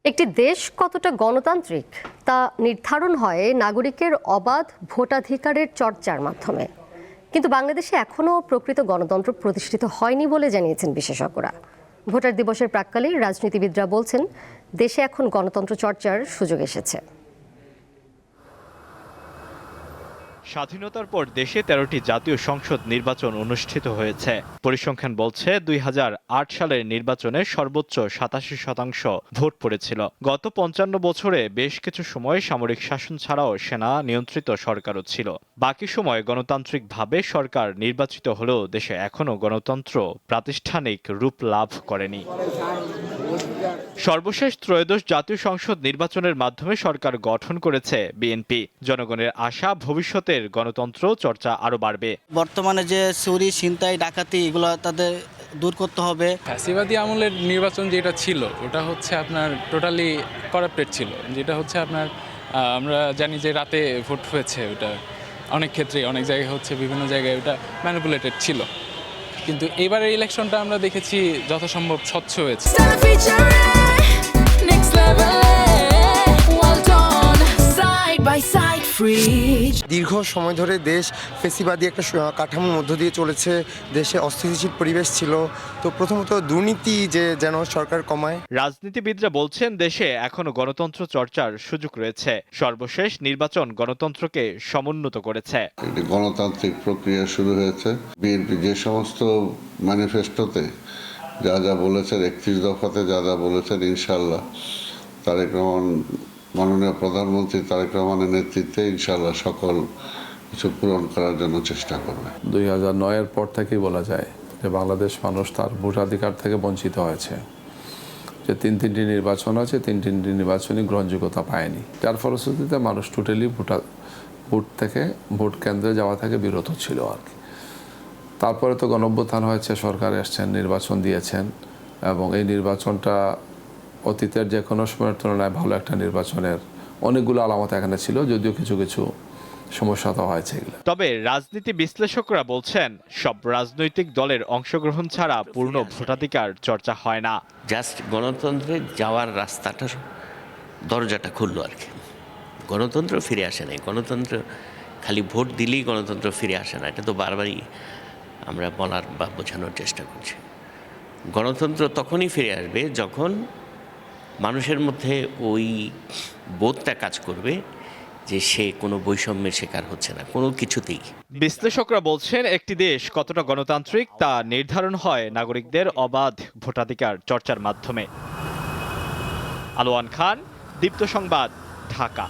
একটি দেশ কতটা গণতান্ত্রিক তা নির্ধারণ হয় নাগরিকের অবাধ ভোটাধিকারের চর্চার মাধ্যমে। কিন্তু বাংলাদেশে এখনও প্রকৃত গণতন্ত্র প্রতিষ্ঠিত হয়নি বলে জানিয়েছেন বিশেষজ্ঞরা। ভোটার দিবসের প্রাক্কালে রাজনীতিবিদরা বলছেন দেশে এখন গণতন্ত্র চর্চার সুযোগ এসেছে। স্বাধীনতার পর দেশে ১৩টি জাতীয় সংসদ নির্বাচন অনুষ্ঠিত হয়েছে। পরিসংখ্যান বলছে ২০০৮ সালের নির্বাচনে সর্বোচ্চ ৮৭% ভোট পড়েছিল। গত ৫৫ বছরে বেশ কিছু সময় সামরিক শাসন ছাড়াও সেনা নিয়ন্ত্রিত সরকারও ছিল। বাকি সময় গণতান্ত্রিকভাবে সরকার নির্বাচিত হলেও দেশে এখনও গণতন্ত্র প্রাতিষ্ঠানিক রূপ লাভ করেনি। সর্বশেষ ত্রয়োদশ জাতীয় সংসদ নির্বাচনের মাধ্যমে সরকার গঠন করেছে বিএনপি। জনগণের আশা ভবিষ্যতের গণতন্ত্র চর্চা আরো বাড়বে। বর্তমানে যে চুরি, ছিনতাই, ডাকাতি এগুলো তাদের দূর করতে হবে। ফ্যাসিবাদী আমলের নির্বাচন যেটা ছিল ওটা হচ্ছে আপনার টোটালি করাপ্টেড ছিল, যেটা হচ্ছে আপনার আমরা জানি যে রাতে ভোট হয়েছে, ওটা অনেক ক্ষেত্রে অনেক জায়গায় হচ্ছে, বিভিন্ন জায়গায় ওটা ম্যানিপুলেটেড ছিল। কিন্তু এবারের ইলেকশনটা আমরা দেখেছি যথাসম্ভব স্বচ্ছ হয়েছে। দীর্ঘ সময় ধরে দেশ ফেসিবাদী একটা কাঠামোর মধ্য দিয়ে চলেছে, দেশে অস্থিতিশীল পরিবেশ ছিল। তো প্রথমত দুর্নীতি যেন সরকার কমায়। রাজনীতিবিদরা বলছেন দেশে এখনো গণতন্ত্র চর্চার সুযোগ রয়েছে। সর্বশেষ নির্বাচন গণতন্ত্রকে সমুন্নত করেছে। একটি গণতান্ত্রিক প্রক্রিয়া শুরু হয়েছে। বিএনপি যে সমস্ত ম্যানিফেস্টোতে যা যা বলেছেন, ৩১ দফাতে যা যা বলেছেন, ইনশাল্লাহ তারেক রহমান, মাননীয় প্রধানমন্ত্রী তারেক রহমানের নেতৃত্বে ইনশাল্লাহ সকল কিছু পূরণ করার জন্য চেষ্টা করবে। ২০০৯-এর পর থেকেই বলা যায় যে বাংলাদেশ মানুষ তার ভোটাধিকার থেকে বঞ্চিত হয়েছে। যে তিনটি নির্বাচন আছে, তিনটি নির্বাচনই গ্রহণযোগ্যতা পায়নি, যার ফলশ্রুতিতে মানুষ টোটালি ভোট কেন্দ্রে যাওয়া থেকে বিরত ছিল আর কি। তারপরে তো গণঅভ্যুত্থান হয়েছে, সরকার এসছেন, নির্বাচন দিয়েছেন, এবং এই নির্বাচনটা অতীতের যে কোনো সময়ের তুলনায় ভালো একটা নির্বাচনের অনেকগুলো আলামত এখানে ছিল, যদিও কিছু কিছু সমস্যা তো হয়েছে এগুলো। তবে রাজনীতি বিশ্লেষকরা বলছেন সব রাজনৈতিক দলের অংশগ্রহণ ছাড়া পূর্ণ ভোটাধিকার চর্চা হয় না। জাস্ট গণতন্ত্রে যাওয়ার রাস্তাটা, দরজাটা খুললো আর কি। গণতন্ত্র ফিরে আসে নাই। গণতন্ত্র খালি ভোট দিলেই গণতন্ত্র ফিরে আসে না, এটা তো বারবারই আমরা বলার বা বোঝানোর চেষ্টা করছি। গণতন্ত্র তখনই ফিরে আসবে যখন মানুষের মধ্যে ওই বোধটা কাজ করবে যে সে কোনো বৈষম্যের শিকার হচ্ছে না কোনো কিছুতেই। বিশ্লেষকরা বলছেন একটি দেশ কতটা গণতান্ত্রিক তা নির্ধারণ হয় নাগরিকদের অবাধ ভোটাধিকার চর্চার মাধ্যমে। আলোয়ান খান, দীপ্ত সংবাদ, ঢাকা।